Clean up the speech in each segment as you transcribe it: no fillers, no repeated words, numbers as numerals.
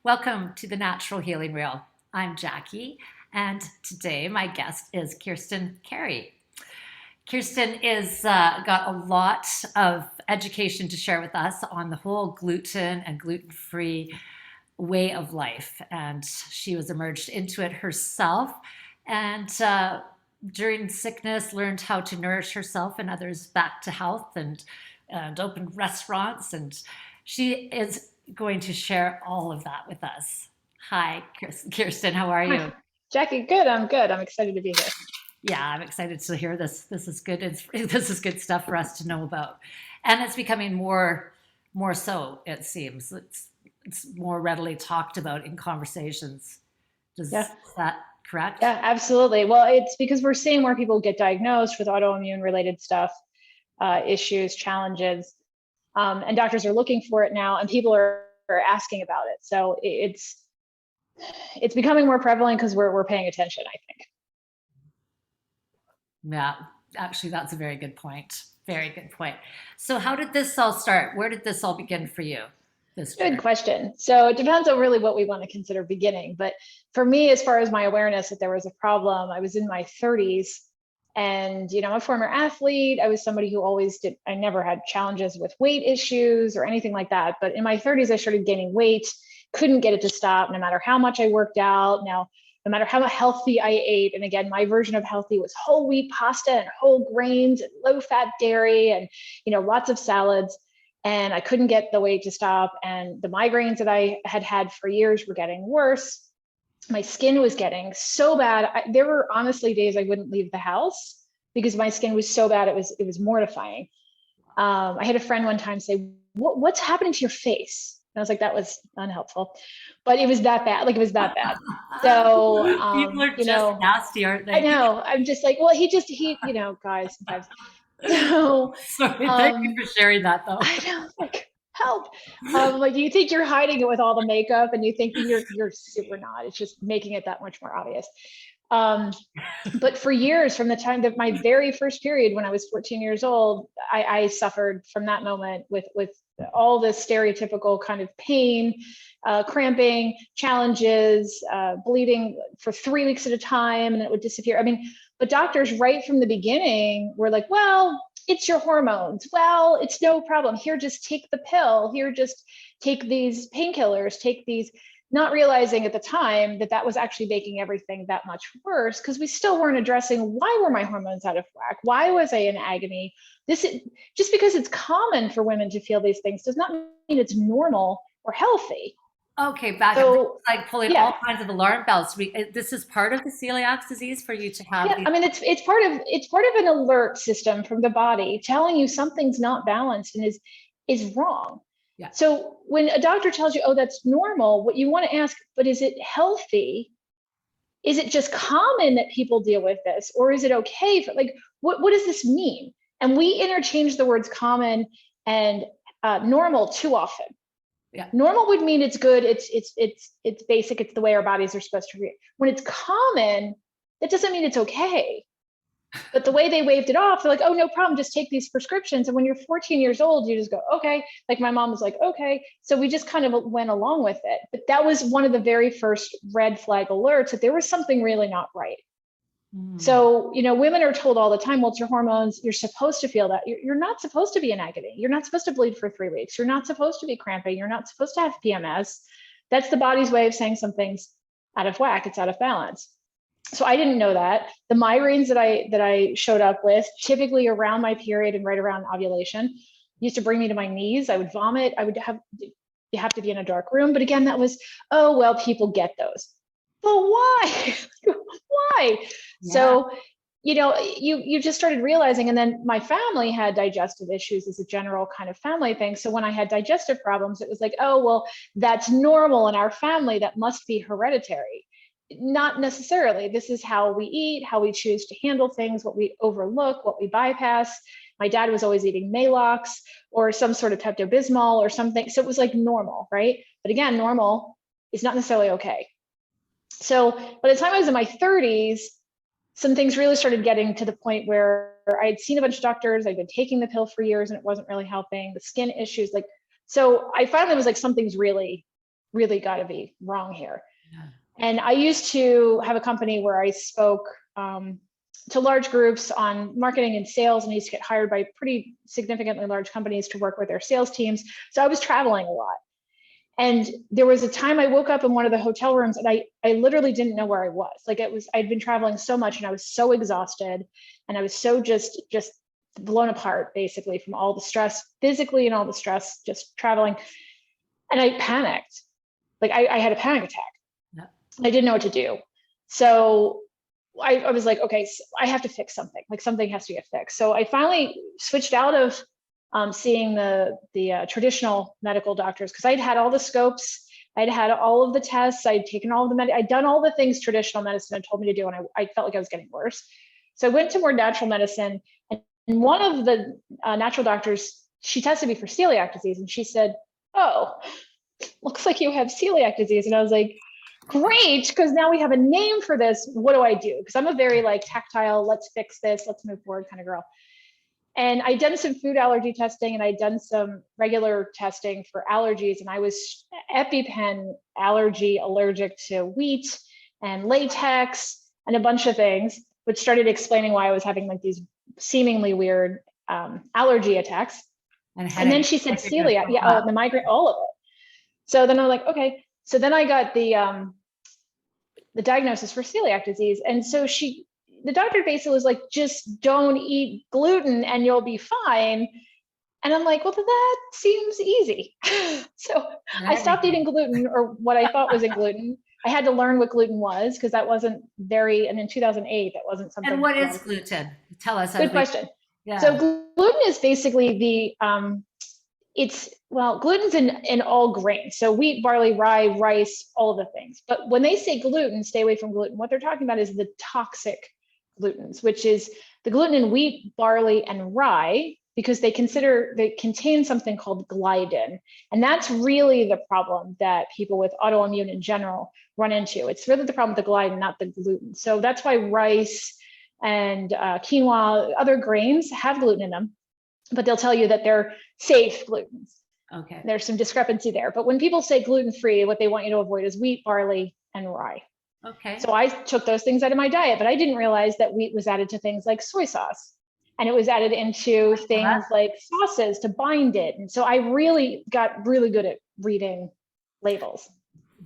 Welcome to the Natural Healing Wheel. I'm Jackie, and today my guest is Kirstin Carey. Kirstin is got a lot of education to share with us on the whole gluten and gluten-free way of life, and she was emerged into it herself, and during sickness learned how to nourish herself and others back to health, and opened restaurants, and she is going to share all of that with us. Hi, Kirstin, how are Hi, you? Jackie. Good. I'm good. I'm excited to be here. Yeah, I'm excited to hear this. This is good. This is good stuff for us to know about, and it's becoming more so. It seems it's more readily talked about in conversations. Yeah. Is that correct? Yeah, absolutely. Well, it's because we're seeing more people get diagnosed with autoimmune related stuff, issues, challenges, and doctors are looking for it now, and people are asking about it. So it's becoming more prevalent because we're paying attention, I think. Yeah, actually, that's a very good point. Very good point. So, how did this all start? Where did this all begin for you? This Good journey. question. So it depends on really what we want to consider beginning. But for me, as far as my awareness that there was a problem, I was in my 30s. And, I'm a former athlete. I was somebody who always did, I never had challenges with weight issues or anything like that. But in my 30s, I started gaining weight, couldn't get it to stop, no matter how much I worked out. Now, no matter how healthy I ate. And again, my version of healthy was whole wheat pasta and whole grains and low fat dairy and, lots of salads, and I couldn't get the weight to stop. And the migraines that I had had for years were getting worse. My skin was getting so bad. There were honestly days I wouldn't leave the house because my skin was so bad. It was mortifying. I had a friend one time say, "What's happening to your face?" And I was like, "That was unhelpful," but it was that bad. Like it was that bad. So, People are just nasty, aren't I they? know. I'm just like, well, guys sometimes. So, Sorry, thank you um, for sharing that, though. I know, like, help. Like you think you're hiding it with all the makeup, and you think you're super not. It's just making it that much more obvious. Um, but for years, from the time that my very first period when I was 14 years old, I suffered from that moment with all the stereotypical kind of pain, cramping, challenges, bleeding for 3 weeks at a time, and it would disappear. I mean, but doctors right from the beginning were like, well, it's your hormones. Well, it's no problem. Here, just take the pill. Here, just take these painkillers, take these, not realizing at the time that that was actually making everything that much worse because we still weren't addressing why were my hormones out of whack? Why was I in agony? This is, just because it's common for women to feel these things does not mean it's normal or healthy. Okay, back up. This is So like pulling all yeah, kinds of alarm bells. This is part of the celiac disease for you to have yeah. these. I mean, it's part of an alert system from the body telling you something's not balanced and is wrong. Yeah. So when a doctor tells you, oh, that's normal, what you want to ask, but is it healthy? Is it just common that people deal with this, or is it okay for, like, what does this mean? And we interchange the words common and normal too often. Yeah. Normal would mean it's good, it's basic, it's the way our bodies are supposed to react. When it's common, that doesn't mean it's okay. But the way they waved it off, they're like, oh, no problem, just take these prescriptions. And when you're 14 years old, you just go, okay. Like my mom was like, okay. So we just kind of went along with it. But that was one of the very first red flag alerts that there was something really not right. Mm. So, women are told all the time, well, it's your hormones. You're supposed to feel that. You're not supposed to be in agony. You're not supposed to bleed for 3 weeks. You're not supposed to be cramping. You're not supposed to have PMS. That's the body's way of saying something's out of whack. It's out of balance. So I didn't know that. The migraines that I showed up with, typically around my period and right around ovulation, used to bring me to my knees. I would vomit. You have to be in a dark room. But again, that was, oh, well, people get those. But why? Why? Yeah. So, you just started realizing, and then my family had digestive issues as a general kind of family thing. So when I had digestive problems, it was like, oh, well, that's normal in our family. That must be hereditary. Not necessarily. This is how we eat, how we choose to handle things, what we overlook, what we bypass. My dad was always eating Malox or some sort of Pepto-Bismol or something. So it was like normal, right? But again, normal is not necessarily okay. So by the time I was in my 30s, some things really started getting to the point where I had seen a bunch of doctors. I'd been taking the pill for years and it wasn't really helping. The skin issues, so I finally was like, something's really really got to be wrong here. Yeah. And I used to have a company where I spoke to large groups on marketing and sales, and I used to get hired by pretty significantly large companies to work with their sales teams. So I was traveling a lot. And there was a time I woke up in one of the hotel rooms and I literally didn't know where I was. Like I'd been traveling so much and I was so exhausted and I was so just blown apart basically from all the stress physically and all the stress just traveling. And I panicked. Like I had a panic attack. Yeah. I didn't know what to do. So I was like, okay, so I have to fix something. Like something has to get fixed. So I finally switched out of seeing the traditional medical doctors because I'd had all the scopes, I'd had all of the tests, I'd taken all of the I'd done all the things traditional medicine had told me to do, and I felt like I was getting worse. So I went to more natural medicine, and one of the natural doctors, she tested me for celiac disease, and she said, "Oh, looks like you have celiac disease." And I was like, great, because now we have a name for this. What do I do? Because I'm a very like tactile, let's fix this, let's move forward kind of girl. And I'd done some food allergy testing and I'd done some regular testing for allergies. And I was EpiPen allergic to wheat and latex and a bunch of things, which started explaining why I was having like these seemingly weird allergy attacks. And then she said celiac, yeah, the migraine, all of it. So then I'm like, okay. So then I got the diagnosis for celiac disease. And so the doctor basically was like, just don't eat gluten and you'll be fine. And I'm like, well, that seems easy. So I stopped eating gluten, or what I thought was in gluten. I had to learn what gluten was because that wasn't and in 2008, that wasn't something. And what is gluten? Tell us. Good question. Yeah. So gluten is basically gluten's in all grains. So wheat, barley, rye, rice, all of the things. But when they say gluten, stay away from gluten. What they're talking about is the toxic glutens, which is the gluten in wheat, barley, and rye, because they contain something called gliadin. And that's really the problem that people with autoimmune in general run into. It's really the problem with the gliadin, not the gluten. So that's why rice and quinoa, other grains have gluten in them, but they'll tell you that they're safe glutens. Okay. There's some discrepancy there. But when people say gluten-free, what they want you to avoid is wheat, barley, and rye. Okay. So I took those things out of my diet, but I didn't realize that wheat was added to things like soy sauce. And it was added into things like sauces to bind it. And so I really got really good at reading labels.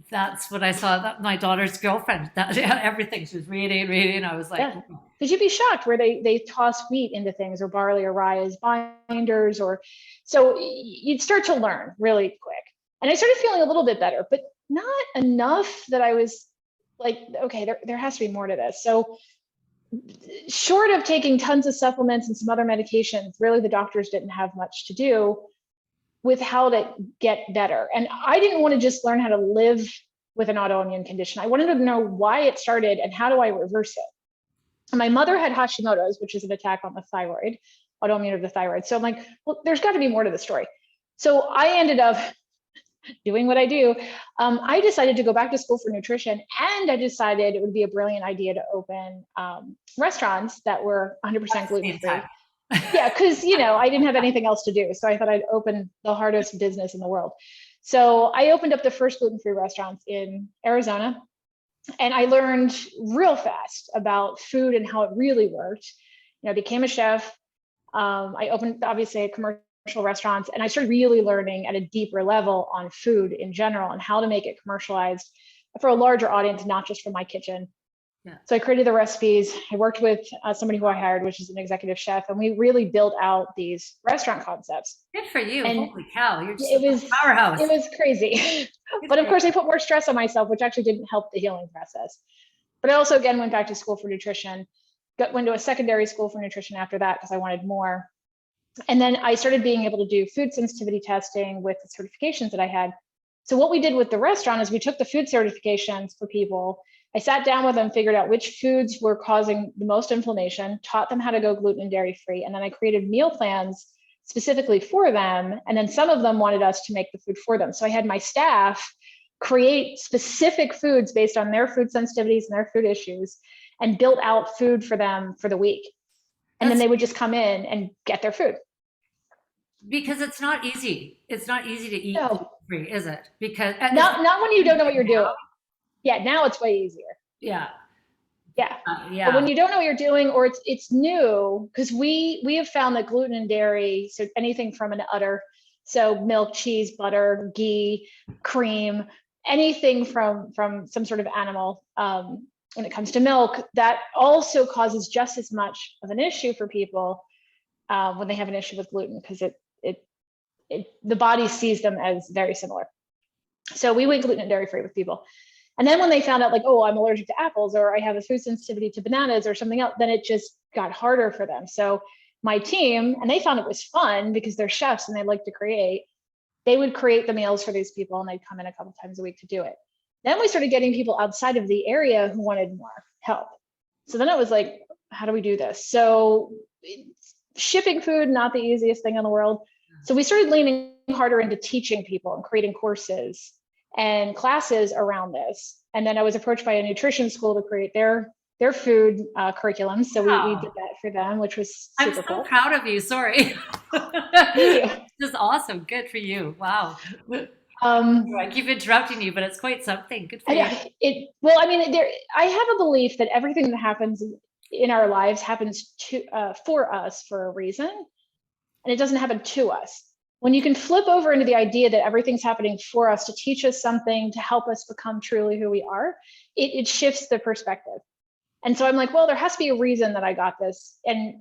That's what I saw. That my daughter's girlfriend, everything she was reading. I was like, because you'd be shocked where they toss wheat into things, or barley or rye as binders, or so you'd start to learn really quick. And I started feeling a little bit better, but not enough that I was like, okay, there has to be more to this. So short of taking tons of supplements and some other medications, really the doctors didn't have much to do with how to get better. And I didn't want to just learn how to live with an autoimmune condition. I wanted to know why it started and how do I reverse it. And my mother had Hashimoto's, which is an attack on the thyroid, autoimmune of the thyroid. So I'm like, well, there's got to be more to the story. So I ended up doing what I do. I decided to go back to school for nutrition, and I decided it would be a brilliant idea to open restaurants that were 100% gluten-free. Yeah, because I didn't have anything else to do. So I thought I'd open the hardest business in the world. So I opened up the first gluten-free restaurants in Arizona, and I learned real fast about food and how it really worked. I became a chef. I opened obviously a commercial restaurants, and I started really learning at a deeper level on food in general and how to make it commercialized for a larger audience, not just from my kitchen. Yeah. So I created the recipes. I worked with somebody who I hired, which is an executive chef, and we really built out these restaurant concepts. Good for you. And holy cow, you're just a powerhouse. It was crazy. But of course, I put more stress on myself, which actually didn't help the healing process. But I also, again, went back to school for nutrition, went to a secondary school for nutrition after that because I wanted more. And then I started being able to do food sensitivity testing with the certifications that I had. So what we did with the restaurant is we took the food certifications for people. I sat down with them, figured out which foods were causing the most inflammation, taught them how to go gluten and dairy free. And then I created meal plans specifically for them. And then some of them wanted us to make the food for them. So I had my staff create specific foods based on their food sensitivities and their food issues, and built out food for them for the week. And then they would just come in and get their food. Because it's not easy. It's not easy to eat gluten No, free, is it? Because not when you don't know what you're now, doing. Yeah, now it's way easier. yeah, Yeah. But yeah. when you don't know what you're doing or it's new, because we have found that gluten and dairy, so anything from an udder, so milk, cheese, butter, ghee, cream, anything from some sort of animal, when it comes to milk, that also causes just as much of an issue for people when they have an issue with gluten, because the body sees them as very similar. So we went gluten and dairy free with people. And then when they found out, like, oh, I'm allergic to apples, or I have a food sensitivity to bananas or something else, then it just got harder for them. So my team, and they found it was fun because they're chefs and they like to create, they would create the meals for these people and they'd come in a couple times a week to do it. Then we started getting people outside of the area who wanted more help. So then it was like, how do we do this? So shipping food, not the easiest thing in the world. So we started leaning harder into teaching people and creating courses and classes around this. And then I was approached by a nutrition school to create their food curriculum. So we did Wow. that for them, which was I'm super so cool. proud of you. Sorry. Thank you. This is awesome. Good for you. Wow. Um, I keep interrupting you, but it's quite something. Good for I you. know it. Well, I mean, I have a belief that everything that happens in our lives happens to for us for a reason, and it doesn't happen to us. When you can flip over into the idea that everything's happening for us to teach us something, to help us become truly who we are, it shifts the perspective. And so I'm like, well, there has to be a reason that I got this. And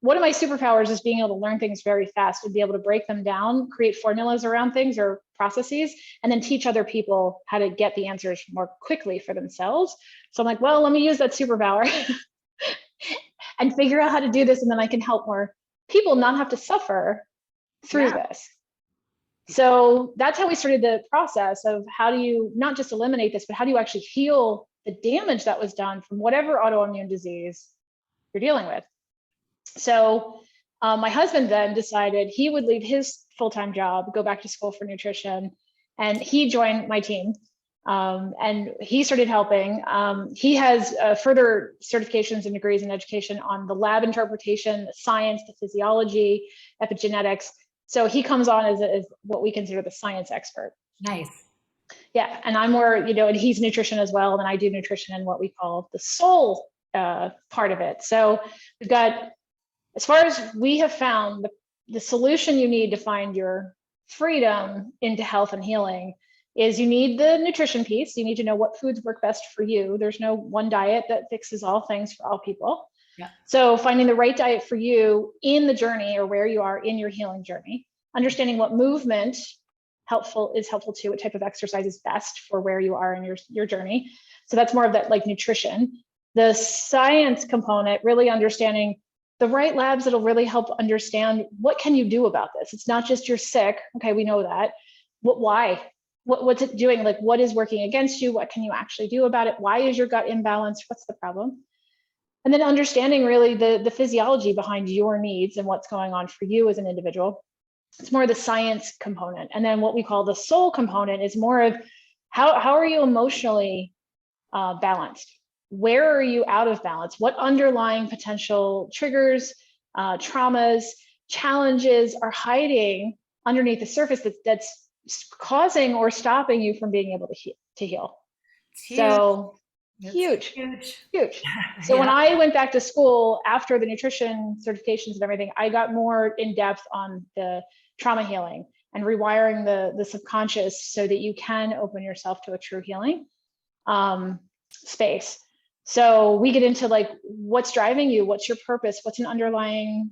one of my superpowers is being able to learn things very fast and be able to break them down, create formulas around things or processes, and then teach other people how to get the answers more quickly for themselves. So I'm like, well, let me use that superpower and figure out how to do this. And then I can help more people not have to suffer through Yeah. this. So that's how we started the process of how do you not just eliminate this, but how do you actually heal the damage that was done from whatever autoimmune disease you're dealing with. So my husband then decided he would leave his full-time job, go back to school for nutrition, and he joined my team. And he started helping. He has further certifications and degrees in education on the lab interpretation, the science, the physiology, epigenetics. So he comes on as what we consider the science expert. Nice. Yeah, and I'm more, and he's nutrition as well, and I do nutrition in what we call the soul part of it. So we've got, as far as we have found, the solution you need to find your freedom into health and healing is you need the nutrition piece. You need to know what foods work best for you. There's no one diet that fixes all things for all people. Yeah. So finding the right diet for you in the journey or where you are in your healing journey, understanding what movement is helpful to, what type of exercise is best for where you are in your journey. So that's more of that like nutrition. The science component, really understanding the right labs that'll really help understand what can you do about this. It's not just you're sick. Okay, we know that. Why? What's it doing? Like, what is working against you? What can you actually do about it? Why is your gut imbalanced? What's the problem? And then understanding really the physiology behind your needs and what's going on for you as an individual. It's more the science component. And then what we call the soul component is more of how are you emotionally balanced? Where are you out of balance? What underlying potential triggers, traumas, challenges are hiding underneath the surface that's causing or stopping you from being able to heal? It's huge. So It's huge, huge. huge. So when Yeah. I went back to school after the nutrition certifications and everything, I got more in depth on the trauma healing and rewiring the subconscious so that you can open yourself to a true healing space. So we get into like, what's driving you? What's your purpose? What's an underlying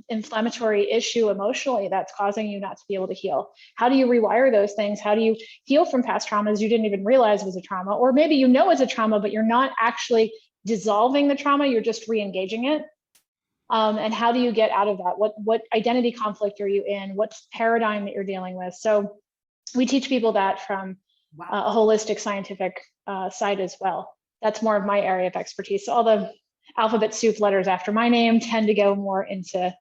inflammatory issue emotionally that's causing you not to be able to heal? How do you rewire those things? How do you heal from past traumas you didn't even realize was a trauma? Or maybe you know it's a trauma, but you're not actually dissolving the trauma, you're just re-engaging it. And how do you get out of that? What identity conflict are you in? What's paradigm that you're dealing with? So we teach people that from Wow. a holistic scientific side as well. That's more of my area of expertise. So all the alphabet soup letters after my name tend to go more into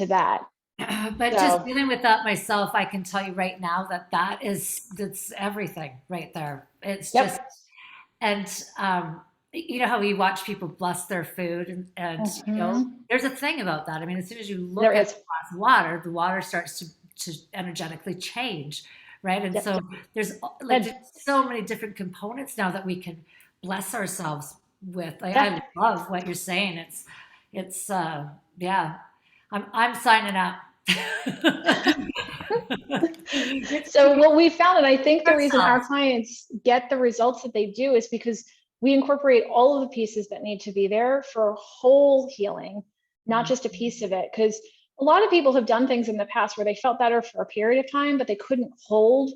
that. But just So dealing with that myself, I can tell you right now that that's everything right there. It's just, yep. and you know how we watch people bless their food, and Mhm. there's a thing about that. I mean, as soon as you There look at is. a glass of water, the water starts to energetically change, right? And Yep. so there's like And there's so many different components now that we can bless ourselves with. Like, yeah. I love what you're saying. It's yeah, I'm signing up. It's So what we found, and I think the reason our ourselves. clients get the results that they do is because we incorporate all of the pieces that need to be there for whole healing, not just a piece of it. Because a lot of people have done things in the past where they felt better for a period of time, but they couldn't hold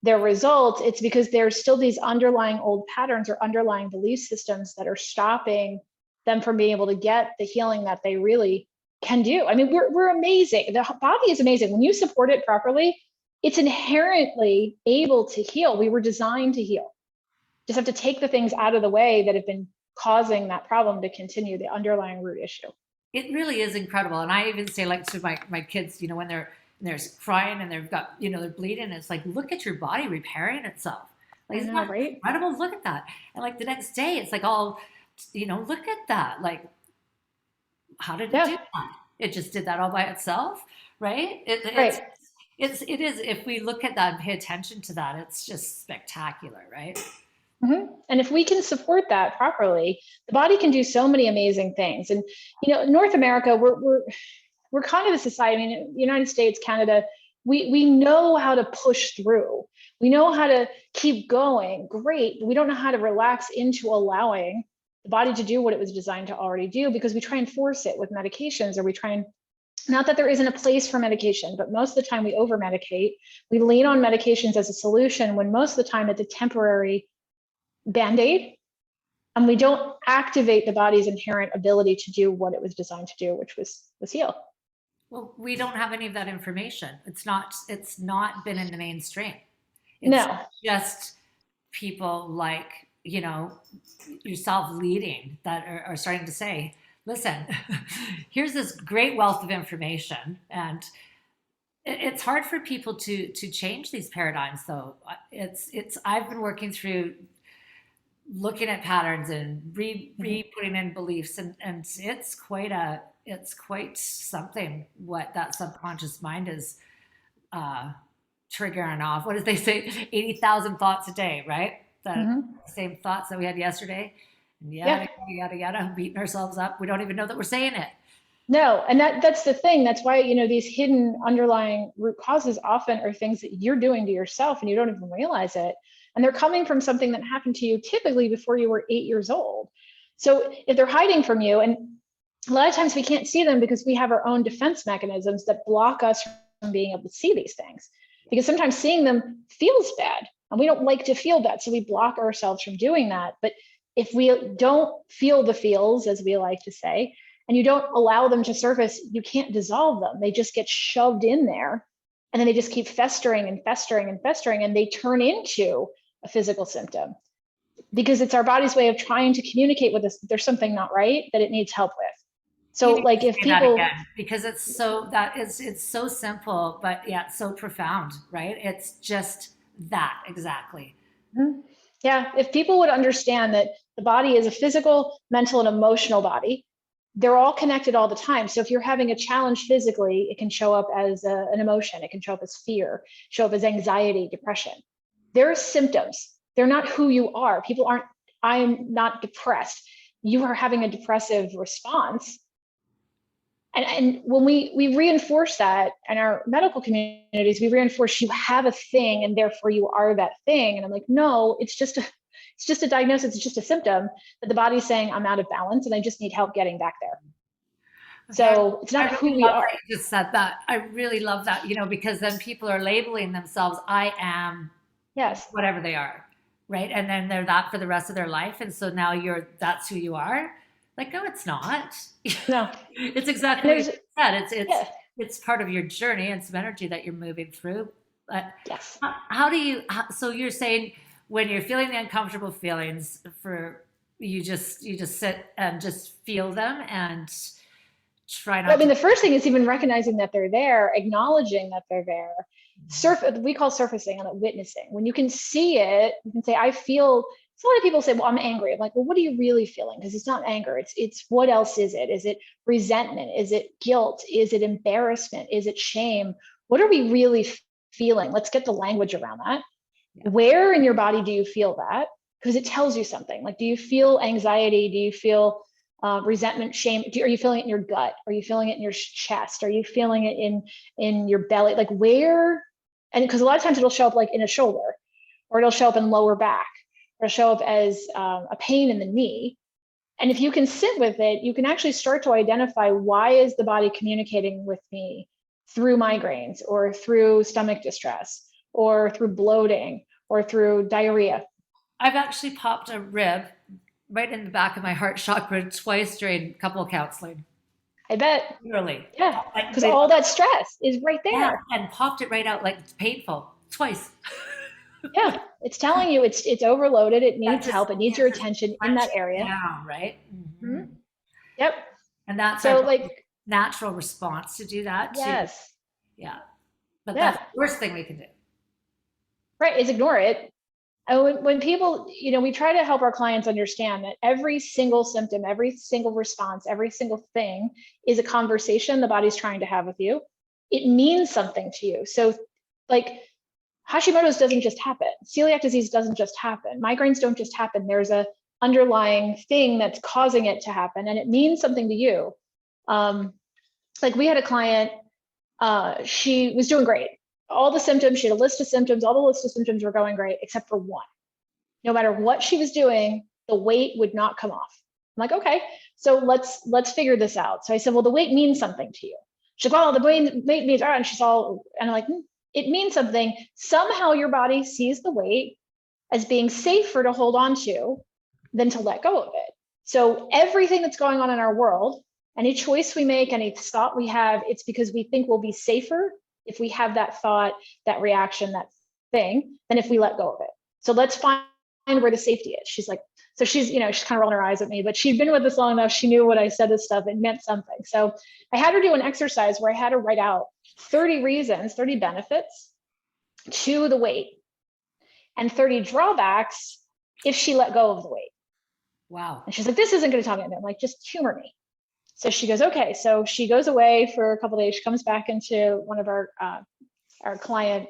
their results. It's because there's still these underlying old patterns or underlying belief systems that are stopping them from being able to get the healing that they really can do. I mean, we're amazing. The body is amazing. When you support it properly, it's inherently able to heal. We were designed to heal. Just have to take the things out of the way that have been causing that problem to continue, the underlying root issue. It really is incredible. And I even say, like, to my kids, when they're crying and they've got, they're bleeding, it's like, look at your body repairing itself. Like, I isn't know, that right? incredible? Look at that. And like the next day, it's like all, look at that. Like, how did it Yeah, do that? It just did that all by itself, right? right. It is. If we look at that and pay attention to that, it's just spectacular, right? And if we can support that properly, the body can do so many amazing things. And North America, we're kind of a society. I mean, United States, Canada, we know how to push through. We know how to keep going. Great. But we don't know how to relax into allowing the body to do what it was designed to already do, because we try and force it with medications, or we try and, not that there isn't a place for medication, but most of the time we over medicate. We lean on medications as a solution when most of the time it's a temporary band-aid, and we don't activate the body's inherent ability to do what it was designed to do, which was heal. Well, we don't have any of that information. It's not been in the mainstream. It's No. just people like, yourself leading that are starting to say, listen, here's this great wealth of information. And it's hard for people to change these paradigms, though. I've been working through looking at patterns and putting in beliefs, and it's quite something what that subconscious mind is uh, triggering off. What did they say? 80,000 thoughts a day, right? The Mm-hmm. same thoughts that we had yesterday, and Yeah. yada yada yada, beating ourselves up. We don't even know that we're saying it. No, and that's the thing. That's why, these hidden underlying root causes often are things that you're doing to yourself and you don't even realize it. And they're coming from something that happened to you typically before you were 8 years old. So if they're hiding from you, and a lot of times we can't see them because we have our own defense mechanisms that block us from being able to see these things. Because sometimes seeing them feels bad and we don't like to feel bad. So we block ourselves from doing that. But if we don't feel the feels, as we like to say, and you don't allow them to surface, you can't dissolve them. They just get shoved in there, and then they just keep festering and festering and festering, and they turn into a physical symptom, because it's our body's way of trying to communicate with us that there's something not right, that it needs help with. You So need to like if say that people, again, because it's so simple, but yeah, it's so profound, right? It's just that exactly. yeah, if people would understand that the body is a physical, mental, and emotional body, they're all connected all the time. So if you're having a challenge physically, it can show up as an emotion. It can show up as fear, show up as anxiety, depression. They're symptoms. They're not who you are. People aren't, I'm not depressed. You are having a depressive response. And when we reinforce that in our medical communities, we reinforce you have a thing and therefore you are that thing. And I'm like, no, it's just a diagnosis, it's just a symptom that the body's saying I'm out of balance and I just need help getting back there. Okay, So it's I not who really we love that are. you just said that. I really love that, because then people are labeling themselves, I am Yes. whatever they are, right? And then they're that for the rest of their life. And so now that's who you are. Like, no, it's not. No. It's And exactly what you there's, said. It's yeah. it's part of your journey and some energy that you're moving through. But Yes. how do so you're saying when you're feeling the uncomfortable feelings, you just sit and just feel them and try Well, I not mean, to. the first thing is even recognizing that they're there, acknowledging that they're there. We call surfacing and witnessing. When you can see it, you can say, I feel So a lot of people say, well, I'm angry. I'm like, well, what are you really feeling? Because it's not anger. It's what else is it? Is it resentment? Is it guilt? Is it embarrassment? Is it shame? What are we really feeling? Let's get the language around that. Yeah. Where in your body do you feel that? Because it tells you something. Like, do you feel anxiety? Do you feel resentment, shame? Are you feeling it in your gut? Are you feeling it in your chest? Are you feeling it in your belly? Like, where? And because a lot of times it'll show up like in a shoulder, or it'll show up in lower back, or it'll show up as a pain in the knee. And if you can sit with it, you can actually start to identify, why is the body communicating with me through migraines, or through stomach distress, or through bloating, or through diarrhea. I've actually popped a rib right in the back of my heart chakra twice during couple counseling. I bet. Literally. Yeah, because all that stress is right there. Yeah, and popped it right out like it's painful twice. Yeah, it's telling you it's overloaded. It needs help. It needs your attention in that area. Down, right? Mm-hmm. Yep. And that's so our like natural response to do that. Yes. Yeah. But that's the worst thing we can do. Right, is ignore it. And when people, we try to help our clients understand that every single symptom, every single response, every single thing is a conversation the body's trying to have with you. It means something to you. So like Hashimoto's doesn't just happen. Celiac disease doesn't just happen. Migraines don't just happen. There's a underlying thing that's causing it to happen, and it means something to you. Like we had a client, she was doing great. All the symptoms, she had a list of symptoms, all the list of symptoms were going great, except for one. No matter what she was doing, the weight would not come off. I'm like, okay, so let's figure this out. So I said, well, the weight means something to you. She's like, well, the weight means, and she's all, and I'm like, it means something. Somehow your body sees the weight as being safer to hold on to than to let go of it. So everything that's going on in our world, any choice we make, any thought we have, it's because we think we'll be safer if we have that thought, that reaction, that thing, than if we let go of it. So let's find where the safety is. She's like, so she's kind of rolling her eyes at me, but she'd been with us long enough. She knew what I said, this stuff, it meant something. So I had her do an exercise where I had her write out 30 reasons, 30 benefits to the weight, and 30 drawbacks if she let go of the weight. Wow. And she's like, this isn't going to tell me anything. I'm like, just humor me. So she goes, okay. So she goes away for a couple of days. She comes back into one of our client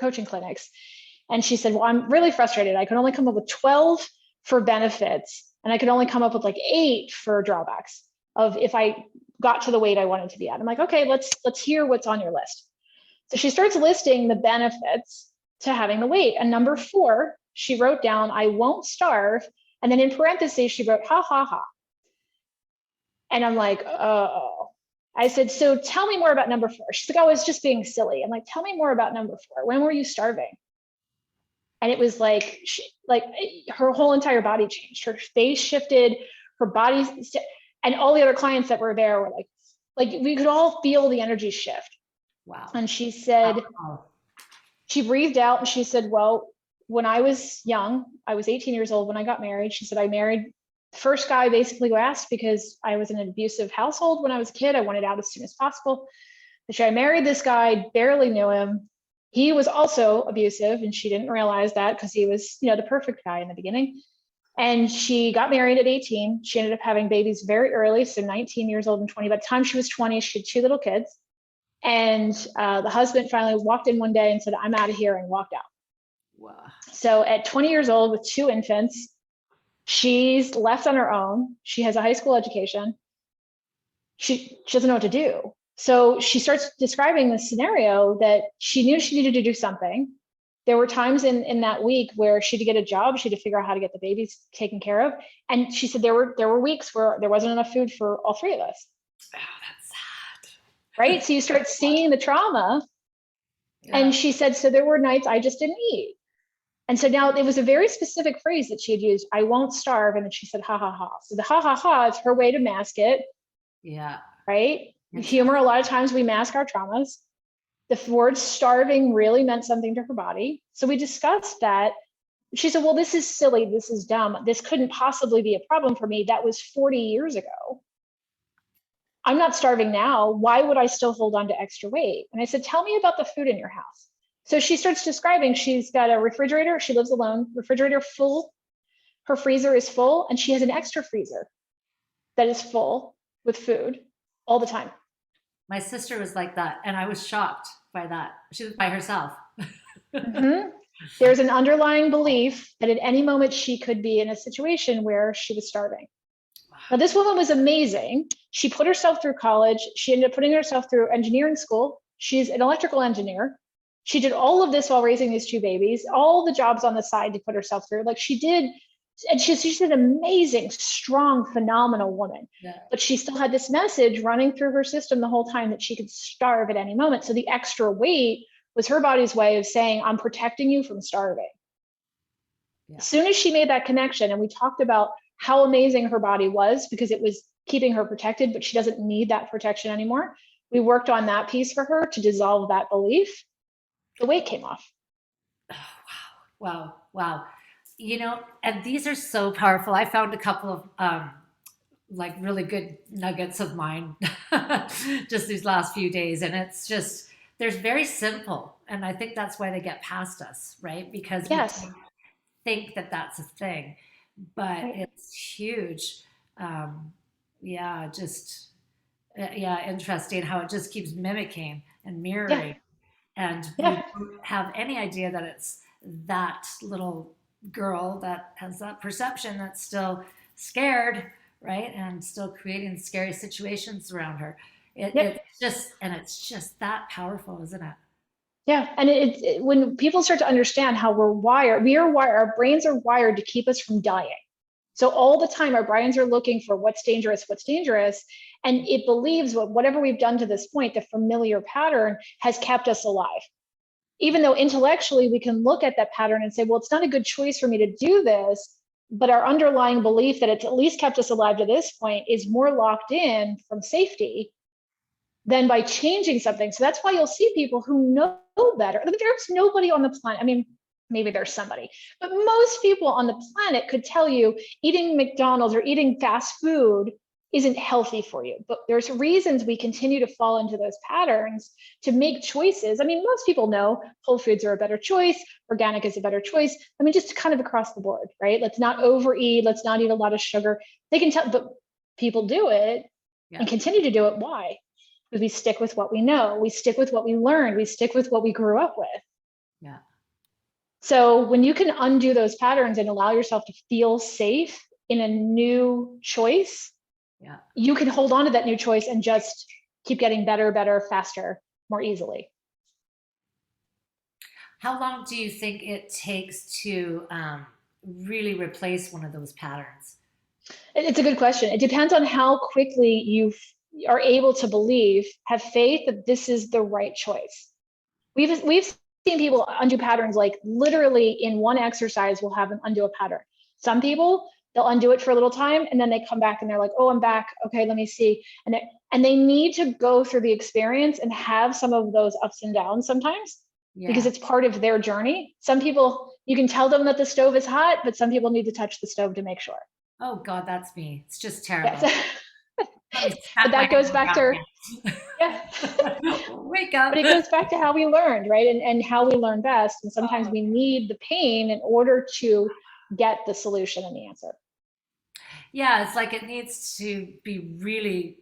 coaching clinics. And she said, well, I'm really frustrated. I could only come up with 12 for benefits, and I could only come up with like 8 for drawbacks of if I got to the weight I wanted to be at. I'm like, okay, let's hear what's on your list. So she starts listing the benefits to having the weight. And number 4, she wrote down, I won't starve. And then in parentheses, she wrote, ha, ha, ha. And I'm like, oh. I said, so tell me more about number 4. She's like, oh, it's just being silly. I'm like, tell me more about number 4. When were you starving? And it was like, her whole entire body changed. Her face shifted, her body, and all the other clients that were there were like we could all feel the energy shift. Wow. And she said, she breathed out and she said, well, when I was young, I was 18 years old when I got married. She said, I married the first guy basically who asked because I was in an abusive household when I was a kid. I wanted out as soon as possible. So I married this guy, barely knew him. He was also abusive, and she didn't realize that because he was, the perfect guy in the beginning. And she got married at 18. She ended up having babies very early, so 19 years old and 20. By the time she was 20, she had 2 little kids. And the husband finally walked in one day and said, I'm out of here, and walked out. Wow. So at 20 years old with 2 infants, she's left on her own. She has a high school education. She doesn't know what to do. So she starts describing this scenario that she knew she needed to do something. There were times in that week where she had to get a job. She had to figure out how to get the babies taken care of. And she said there were weeks where there wasn't enough food for all 3 of us. Oh, that's sad. Right? So you start seeing the trauma. Yeah. And she said, so there were nights I just didn't eat. And so now it was a very specific phrase that she had used, I won't starve. And then she said, ha, ha, ha. So the ha, ha, ha is her way to mask it. Yeah. Right? Humor, a lot of times we mask our traumas. The word starving really meant something to her body. So we discussed that. She said, well, this is silly. This is dumb. This couldn't possibly be a problem for me. That was 40 years ago. I'm not starving now. Why would I still hold on to extra weight? And I said, tell me about the food in your house. So she starts describing, she's got a refrigerator. She lives alone, refrigerator full her freezer is full and she has an extra freezer that is full with food all the time. My sister was like that, and I was shocked by that. She was by herself. Mm-hmm. There's an underlying belief that at any moment she could be in a situation where she was starving. Now, this woman was amazing. She put herself through college. She ended up putting herself through engineering school. She's an electrical engineer. She did all of this while raising these two babies, all the jobs on the side to put herself through. Like she did, and she's an amazing, strong, phenomenal woman. Yeah. But she still had this message running through her system the whole time that she could starve at any moment. So the extra weight was her body's way of saying, I'm protecting you from starving. Yeah. As soon as she made that connection, and we talked about how amazing her body was because it was keeping her protected, but she doesn't need that protection anymore. We worked on that piece for her to dissolve that belief. The weight came off. Oh, wow. Wow. You know, and these are so powerful. I found a couple of like really good nuggets of mine just these last few days. And it's just, there's very simple. And I think that's why they get past us, right? Because yes. we think that that's a thing, but right. It's huge. Yeah, just, yeah, interesting how it just keeps mimicking and mirroring. Yeah. And we don't have any idea that it's that little girl that has that perception that's still scared, right? And still creating scary situations around her. It's just that powerful, isn't it? Yeah, and when people start to understand how we're wired, our brains are wired to keep us from dying. So all the time, our brains are looking for what's dangerous, and it believes whatever we've done to this point, the familiar pattern has kept us alive. Even though intellectually we can look at that pattern and say, well, it's not a good choice for me to do this, but our underlying belief that it's at least kept us alive to this point is more locked in from safety than by changing something. So that's why you'll see people who know better. I mean, there's nobody on the planet. I mean, maybe there's somebody, but most people on the planet could tell you eating McDonald's or eating fast food isn't healthy for you. But there's reasons we continue to fall into those patterns to make choices. I mean, most people know whole foods are a better choice. Organic is a better choice. I mean, just kind of across the board, right? Let's not overeat. Let's not eat a lot of sugar. They can tell, but people do it and continue to do it. Why? Because we stick with what we know. We stick with what we learned. We stick with what we grew up with. Yeah. So when you can undo those patterns and allow yourself to feel safe in a new choice, you can hold on to that new choice and just keep getting better, faster, more easily. How long do you think it takes to really replace one of those patterns? It's a good question. It depends on how quickly you are able to have faith that this is the right choice. We've seen people undo patterns, like literally in one exercise, we'll have them undo a pattern. Some people, they'll undo it for a little time and then they come back and they're like, oh, I'm back. Okay, let me see. And they need to go through the experience and have some of those ups and downs sometimes because it's part of their journey. Some people, you can tell them that the stove is hot, but some people need to touch the stove to make sure. Oh God, that's me. It's just terrible. But that goes back to wake up. But it goes back to how we learned, right? And how we learn best. And sometimes we need the pain in order to get the solution and the answer. Yeah, it's like it needs to be really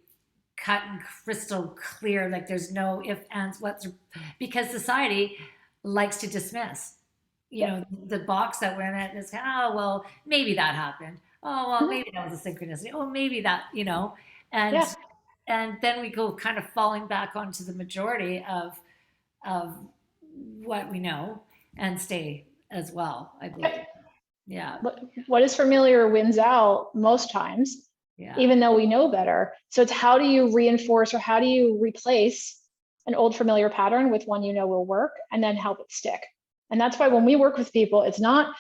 cut and crystal clear. Like there's no ifs, ands, whats, because society likes to dismiss. You know, the box that we're in is kind of, oh, well, maybe that happened. Oh, well, maybe that was a synchronicity. Oh, maybe that, you know, and then we go kind of falling back onto the majority of what we know and stay as well, I believe. Yeah. What is familiar wins out most times, even though we know better. So it's how do you reinforce or how do you replace an old familiar pattern with one you know will work and then help it stick. And that's why when we work with people, it's not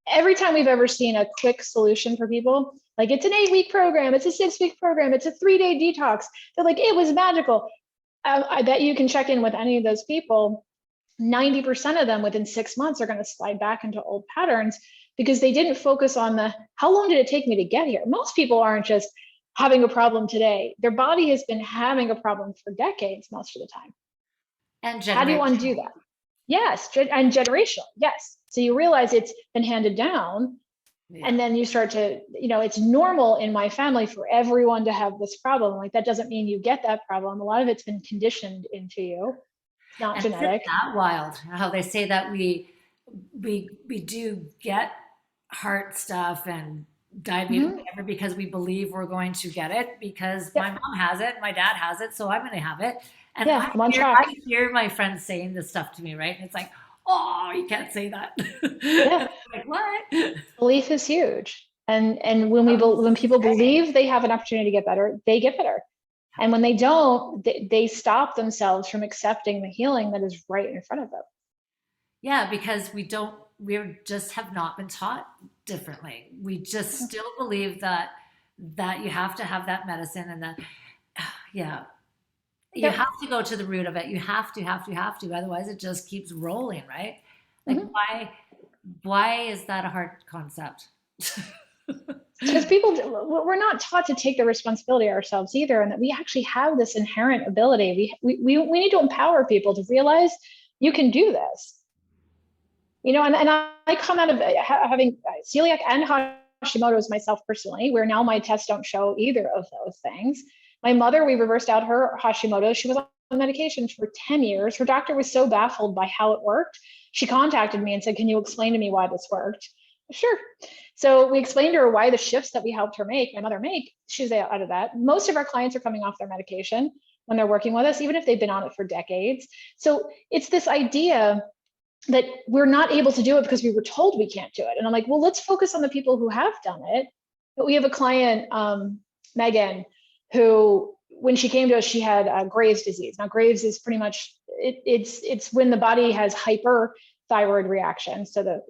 every time we've ever seen a quick solution for people, like it's an 8-week program, it's a 6-week program, it's a 3-day detox. They're like, it was magical. I bet you can check in with any of those people. 90% of them within 6 months are going to slide back into old patterns because they didn't focus on how long did it take me to get here? Most people aren't just having a problem today. Their body has been having a problem for decades most of the time. And how do you undo that? Yes, and generational, yes. So you realize it's been handed down, Yeah. And then you start to, it's normal in my family for everyone to have this problem. Like, that doesn't mean you get that problem. A lot of it's been conditioned into you. It's not And isn't genetic. that wild? How they say that we do get heart stuff and diabetes, Mm-hmm. whatever, because we believe we're going to get it because my Yep. mom has it, my dad has it, so I'm going to have it. And Yeah, I'm on track. I hear my friends saying this stuff to me, right? And it's like, oh, you can't say that. Yeah, Like, what? belief is huge. And when What was when to people say? believe they have an opportunity to get better, they get better. And when they don't, they stop themselves from accepting the healing that is right in front of them. Yeah, because we just have not been taught differently. We just still believe that you have to have that medicine and that, yeah, you Yep. have to go to the root of it. You have to. Otherwise, it just keeps rolling, right? Like, Mm-hmm. why is that a hard concept? Because people, we're not taught to take the responsibility ourselves either, and that we actually have this inherent ability. We need to empower people to realize you can do this. And I come out of having celiac and Hashimoto's myself personally, where now my tests don't show either of those things. My mother, we reversed out her Hashimoto. She was on medication for 10 years. Her doctor was so baffled by how it worked. She contacted me and said, "Can you explain to me why this worked?" Sure. So we explained to her why the shifts that we helped her make, my mother make, she's out of that. Most of our clients are coming off their medication when they're working with us, even if they've been on it for decades. So it's this idea that we're not able to do it because we were told we can't do it. And I'm like, well, let's focus on the people who have done it. But we have a client, Megan, who, when she came to us, she had Graves' disease. Now, Graves is pretty much it's when the body has hyperthyroid reaction. So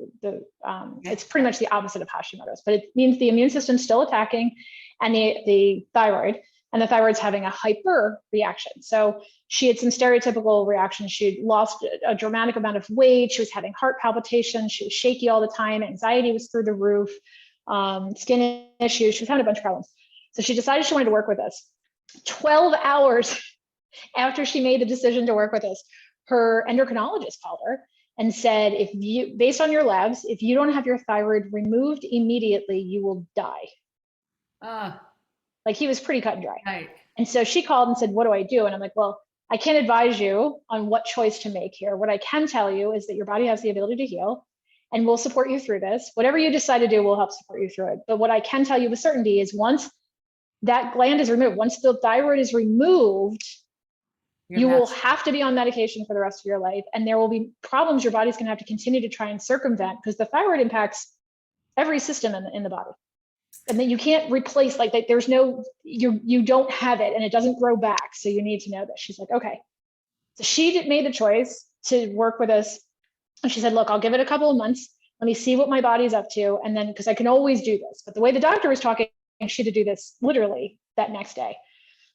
it's pretty much the opposite of Hashimoto's, but it means the immune system's still attacking, and the thyroid, and the thyroid's having a hyper reaction. So she had some stereotypical reactions. She'd lost a dramatic amount of weight. She was having heart palpitations. She was shaky all the time. Anxiety was through the roof. Skin issues. She was having a bunch of problems. So she decided she wanted to work with us. 12 hours after she made the decision to work with us, her endocrinologist called her and said, based on your labs, if you don't have your thyroid removed immediately, you will die. Like, he was pretty cut and dry. Right. And so she called and said, "What do I do?" And I'm like, well, I can't advise you on what choice to make here. What I can tell you is that your body has the ability to heal, and we'll support you through this. Whatever you decide to do, we'll help support you through it. But what I can tell you with certainty is, once that gland is removed, once the thyroid is removed, you will have to be on medication for the rest of your life. And there will be problems your body's going to have to continue to try and circumvent, because the thyroid impacts every system in the body. And then you can't replace, like, there's no, you don't have it, and it doesn't grow back. So you need to know this. She's like, okay. So she made the choice to work with us. And she said, look, I'll give it a couple of months. Let me see what my body's up to. And then, because I can always do this. But the way the doctor was talking, she had to do this literally that next day.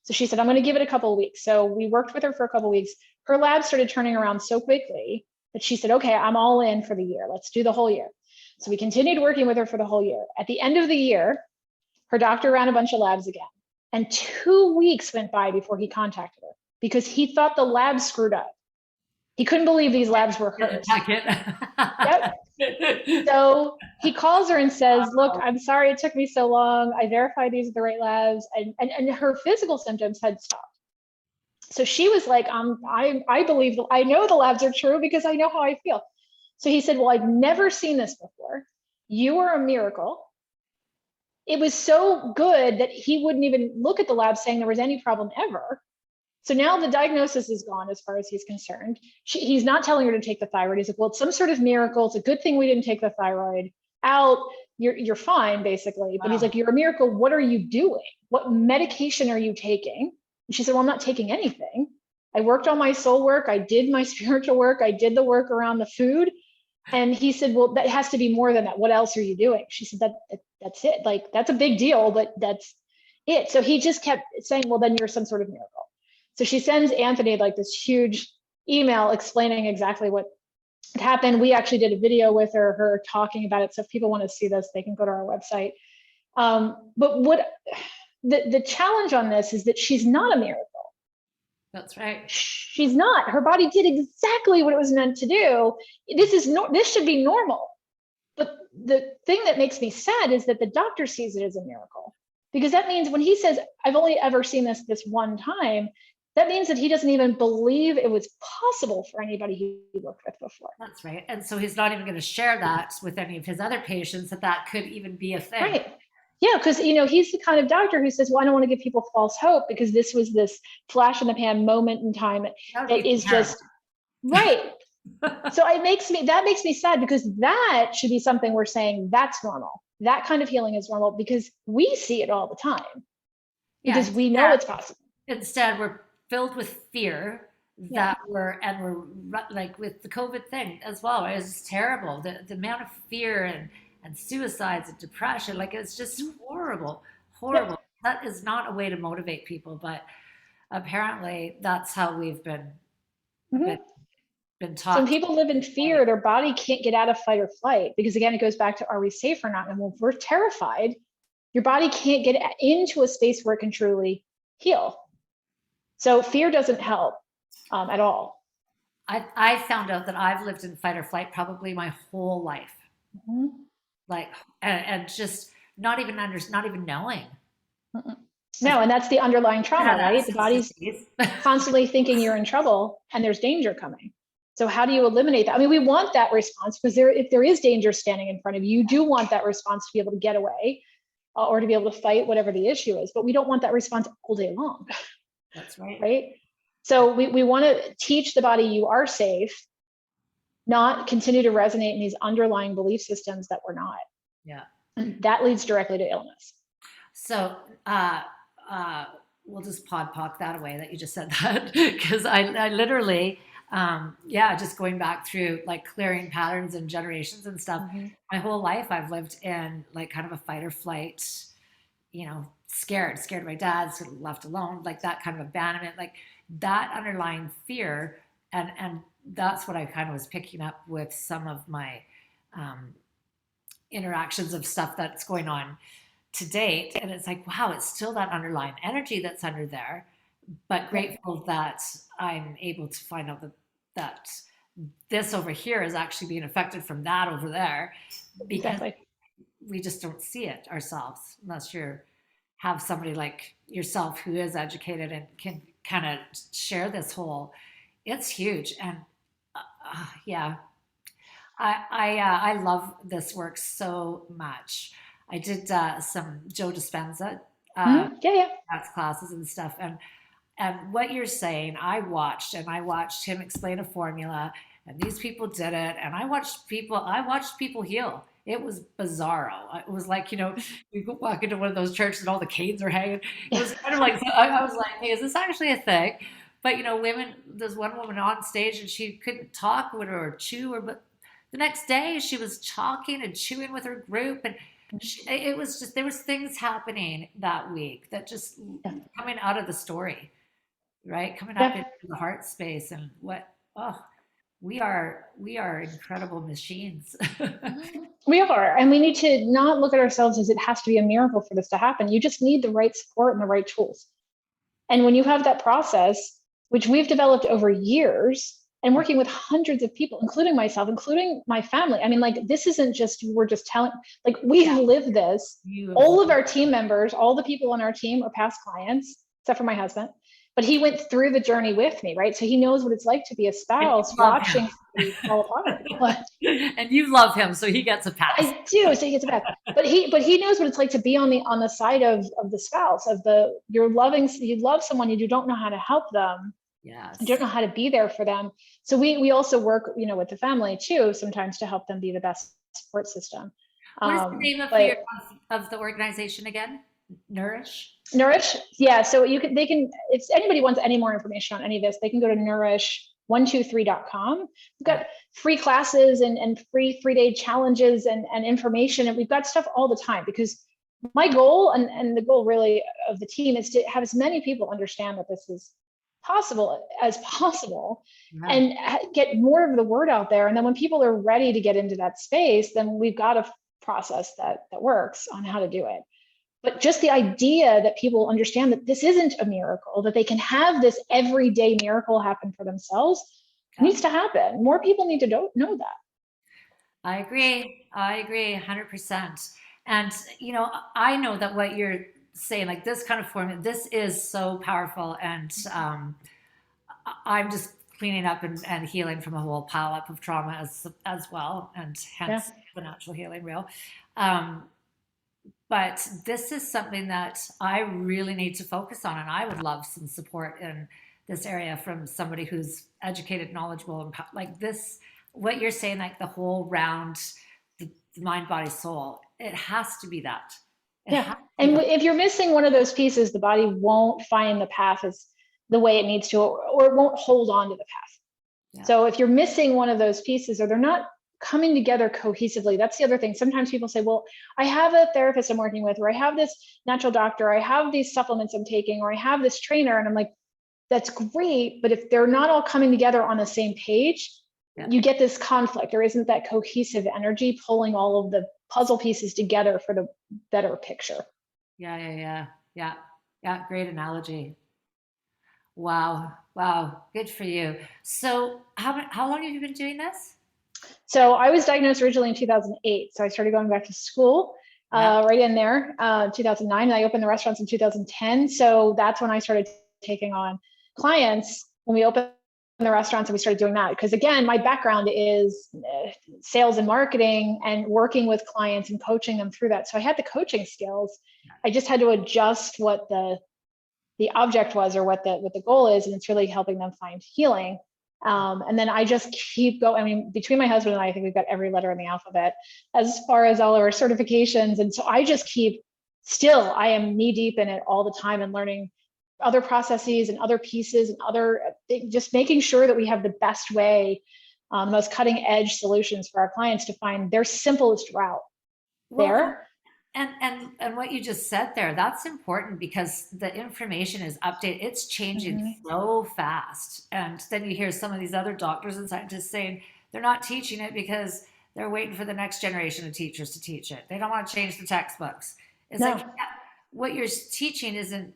So she said, I'm going to give it a couple of weeks. So we worked with her for a couple of weeks. Her lab started turning around so quickly that she said, okay, I'm all in for the year. Let's do the whole year. So we continued working with her for the whole year. At the end of the year, her doctor ran a bunch of labs again. And 2 weeks went by before he contacted her, because he thought the labs screwed up. He couldn't believe these labs were hers. Yep. So he calls her and says, look, I'm sorry it took me so long. I verified these are the right labs. And her physical symptoms had stopped. So she was like, I believe, I know the labs are true because I know how I feel. So he said, well, I've never seen this before. You are a miracle. It was so good that he wouldn't even look at the lab saying there was any problem ever. So now the diagnosis is gone as far as he's concerned. He's not telling her to take the thyroid. He's like, well, it's some sort of miracle. It's a good thing we didn't take the thyroid out. You're fine, basically. But he's like, you're a miracle. What are you doing? What medication are you taking? And she said, well, I'm not taking anything. I worked on my soul work. I did my spiritual work. I did the work around the food. And he said, well, that has to be more than that. What else are you doing? She said, that's it. Like, that's a big deal, but that's it. So he just kept saying, well, then you're some sort of miracle. So she sends Anthony like this huge email explaining exactly what had happened. We actually did a video with her talking about it. So if people want to see this, they can go to our website. But what the challenge on this is that she's not a miracle. That's right. She's not. Her body did exactly what it was meant to do. This should be normal. But the thing that makes me sad is that the doctor sees it as a miracle, because that means when he says, I've only ever seen this one time, that means that he doesn't even believe it was possible for anybody he worked with before. That's right. And so he's not even going to share that with any of his other patients, that could even be a thing. Right. Yeah, because he's the kind of doctor who says, well, I don't want to give people false hope because this was this flash in the pan moment in time that is just right. So that makes me sad, because that should be something we're saying that's normal. That kind of healing is normal because we see it all the time, because we know it's possible. Instead, we're filled with fear that we're like with the COVID thing as well. It's terrible. The amount of fear and suicides and depression, like it's just horrible. Yep. That is not a way to motivate people, but apparently that's how we've been taught. Some people live in fear. Their body can't get out of fight or flight, because again, it goes back to, are we safe or not? And when we're terrified, your body can't get into a space where it can truly heal. So fear doesn't help at all. I found out that I've lived in fight or flight probably my whole life. Like, and just not even knowing. No, and that's the underlying trauma, right? The body's constantly thinking you're in trouble and there's danger coming. So how do you eliminate that? I mean, we want that response, because if there is danger standing in front of you, you do want that response to be able to get away or to be able to fight whatever the issue is, but we don't want that response all day long. That's right. Right? So we want to teach the body you are safe, not continue to resonate in these underlying belief systems that we're not. Yeah. And that leads directly to illness. So we'll just podpoc that away that you just said that, because I literally, just going back through like clearing patterns and generations and stuff, my whole life I've lived in like kind of a fight or flight, scared of my dad, sort of left alone, like that kind of abandonment, like that underlying fear. And that's what I kind of was picking up with some of my interactions of stuff that's going on to date. And it's like, wow, it's still that underlying energy that's under there, but grateful that I'm able to find out that this over here is actually being affected from that over there, because we just don't see it ourselves unless have somebody like yourself who is educated and can kind of share this whole, it's huge. And I love this work so much. I did some Joe Dispenza classes and stuff, and what you're saying, I watched him explain a formula, and these people did it, and I watched people heal. It was bizarro. It was like, you walk into one of those churches and all the canes are hanging. It was kind of like, I was like, hey, is this actually a thing? But, there's one woman on stage and she couldn't talk or chew, but the next day she was talking and chewing with her group. And it was just, there was things happening that week that just coming out of the story, right? Coming up into the heart space, and we are incredible machines. We are, and we need to not look at ourselves as it has to be a miracle for this to happen. You just need the right support and the right tools. And when you have that process, which we've developed over years and working with hundreds of people, including myself, including my family. I mean, like, this isn't just, we're just telling, like, we've lived this. All of our team members, all the people on our team are past clients, except for my husband. But he went through the journey with me, right? So he knows what it's like to be a spouse watching things fall apart. And you love him, so he gets a pass. I do, so he gets a pass. But he knows what it's like to be on the side of the spouse, of you love someone, you don't know how to help them. Yes. You don't know how to be there for them. So we also work, with the family too, sometimes to help them be the best support system. What is the name of the organization again? Nourish? Yeah. So if anybody wants any more information on any of this, they can go to nourish123.com. We've got free classes and free 3-day challenges and information. And we've got stuff all the time, because my goal and the goal really of the team is to have as many people understand that this is possible as possible, and get more of the word out there. And then when people are ready to get into that space, then we've got a process that works on how to do it. But just the idea that people understand that this isn't a miracle, that they can have this everyday miracle happen for themselves, needs to happen. More people need to know that. I agree. I agree 100%. And, I know that what you're saying, like this kind of formula, this is so powerful. And I'm just cleaning up and healing from a whole pile up of trauma as well. And Yeah. hence the natural healing wheel. Um, but this is something that I really need to focus on. And I would love some support in this area from somebody who's educated, knowledgeable, and like this, what you're saying, like the whole round, the mind, body, soul, it has to be that. It Yeah. has to be And that. if you're missing one of those pieces, the body won't find the path as the way it needs to, or it won't hold on to the path. Yeah. So if you're missing one of those pieces, or they're not coming together cohesively, that's the other thing. Sometimes people say, well, I have a therapist I'm working with, or I have this natural doctor, or I have these supplements I'm taking, or I have this trainer. And I'm like, that's great. But if they're not all coming together on the same page, Yeah. you get this conflict. There isn't that cohesive energy pulling all of the puzzle pieces together for the better picture. Yeah. Yeah. Yeah. Yeah. Yeah. Great analogy. Wow. Wow. Good for you. So how long have you been doing this? So I was diagnosed originally in 2008. So I started going back to school Yeah. right in there, 2009. And I opened the restaurants in 2010. So that's when I started taking on clients when we opened the restaurants, and we started doing that. Because again, my background is sales and marketing and working with clients and coaching them through that. So I had the coaching skills. I just had to adjust what the object was, or what the goal is, and it's really helping them find healing. And then I just keep going. I mean, between my husband and I think we've got every letter in the alphabet as far as all of our certifications. And so I just keep still, I am knee deep in it all the time, and learning other processes and other pieces and other, just making sure that we have the best way, most cutting edge solutions for our clients to find their simplest route Well, there. and what you just said there, that's important because the information is updated. It's changing Mhm. so fast. And then you hear some of these other doctors and scientists saying they're not teaching it because they're waiting for the next generation of teachers to teach it. They don't want to change the textbooks. It's like, No. yeah, what you're teaching isn't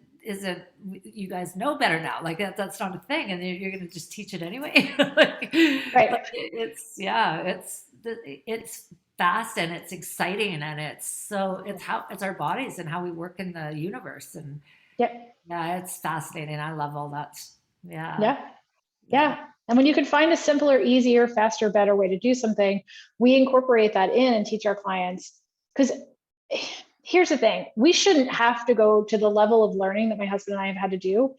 you guys know better now. Like that's not a thing, and you're going to just teach it anyway. Right. It's fast and it's exciting, and it's our bodies and how we work in the universe. And Yep. yeah, it's fascinating. I love all that. Yeah. Yeah. Yeah. Yeah. And when you can find a simpler, easier, faster, better way to do something, we incorporate that in and teach our clients. Because here's the thing, we shouldn't have to go to the level of learning that my husband and I have had to do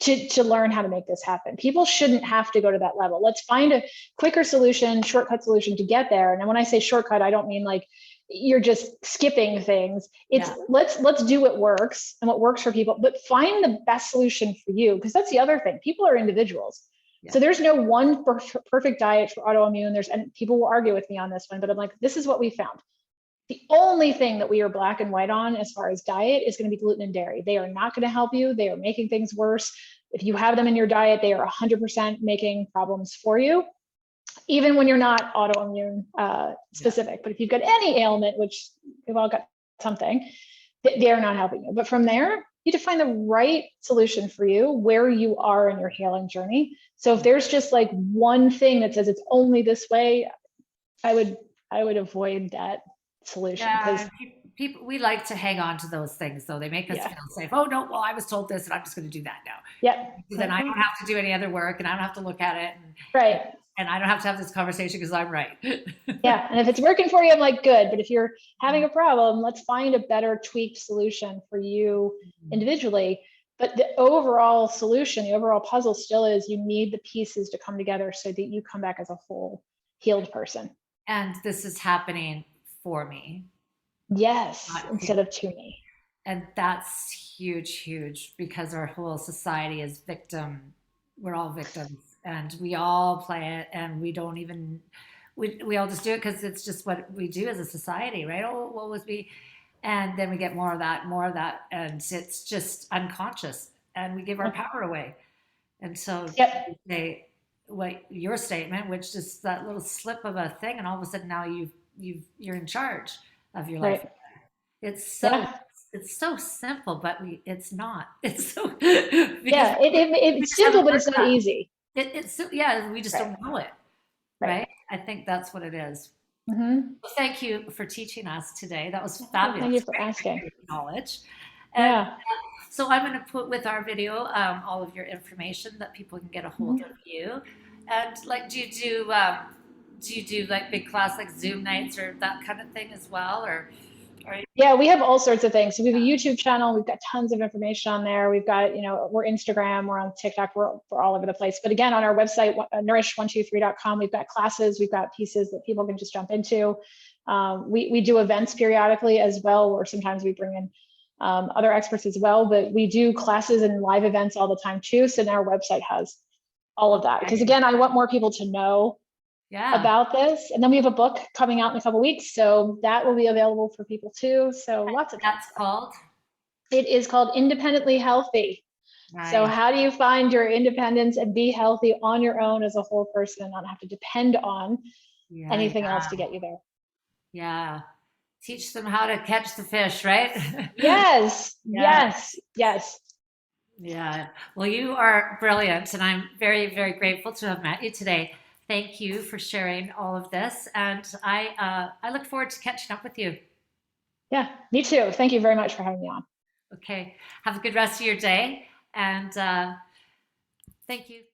to learn how to make this happen. People shouldn't have to go to that level. Let's find a quicker solution, shortcut solution to get there. And when I say shortcut, I don't mean like you're just skipping things. It's Yeah. let's do what works and what works for people, but find the best solution for you, because that's the other thing. People are individuals. Yeah. So there's no one perfect diet for autoimmune. And people will argue with me on this one, but I'm like, this is what we found. The only thing that we are black and white on as far as diet is going to be gluten and dairy. They are not going to help you. They are making things worse. If you have them in your diet, they are 100% making problems for you, even when you're not autoimmune specific. But if you've got any ailment, which we've all got something, they are not helping you. But from there, you have to find the right solution for you where you are in your healing journey. So if there's just like one thing that says it's only this way, I would avoid that solution, because Yeah, people, we like to hang on to those things, though. They make us yeah, feel safe. Oh no, well, I was told this, and I'm just going to do that now. yeah, Then I don't have to do any other work, and I don't have to look at it, and, right. and I don't have to have this conversation because I'm right. Yeah. And if it's working for you, I'm like, good. But if you're having a problem, let's find a better tweaked solution for you individually. But the overall solution, the overall puzzle still is you need the pieces to come together so that you come back as a whole healed person. And this is happening for me, Yes, not instead to, of to me. and that's huge, huge because our whole society is victim. We're all victims, and we all play it, and we don't even we all just do it because it's just what we do as a society, right? Oh, what was we, and then we get more of that, and it's just unconscious, and we give our power away. And so Yep. they, what your statement, which is that little slip of a thing, and all of a sudden now you're in charge of your life. Right. It's so Yeah. it's so simple, but it's not. It's so because Yeah. we It's just simple, haven't but learned it's not that. easy. It's so, yeah, we just Right. don't know it, Right. right? I think that's what it is. Mhm. Well, thank you for teaching us today. That was Well, thank you fabulous. for asking. Great knowledge. And Yeah. so I'm going to put with our video all of your information that people can get a hold Mhm. of you. And like, do you do like big class like Zoom nights or that kind of thing as well, or Yeah, we have all sorts of things. So we have a YouTube channel. We've got tons of information on there. We've got, we're Instagram, we're on TikTok, we're all over the place. But again, on our website, nourish123.com, we've got classes, we've got pieces that people can just jump into. We do events periodically as well, or sometimes we bring in other experts as well. But we do classes and live events all the time too. So now our website has all of that. Because okay. again, I want more people to know Yeah, about this. And then we have a book coming out in a couple weeks, so that will be available for people too. So lots of fun that's stuff. called. It is called Independently Healthy. So Nice. how do you find your independence and be healthy on your own as a whole person and not have to depend on Yeah, anything yeah, else to get you there? yeah. Teach them how to catch the fish, right? Yes, Yeah, yes, yes. yeah. Well, you are brilliant, and I'm very, very grateful to have met you today. Thank you for sharing all of this, and I look forward to catching up with you. Yeah, me too. Thank you very much for having me on. Okay, have a good rest of your day, and thank you.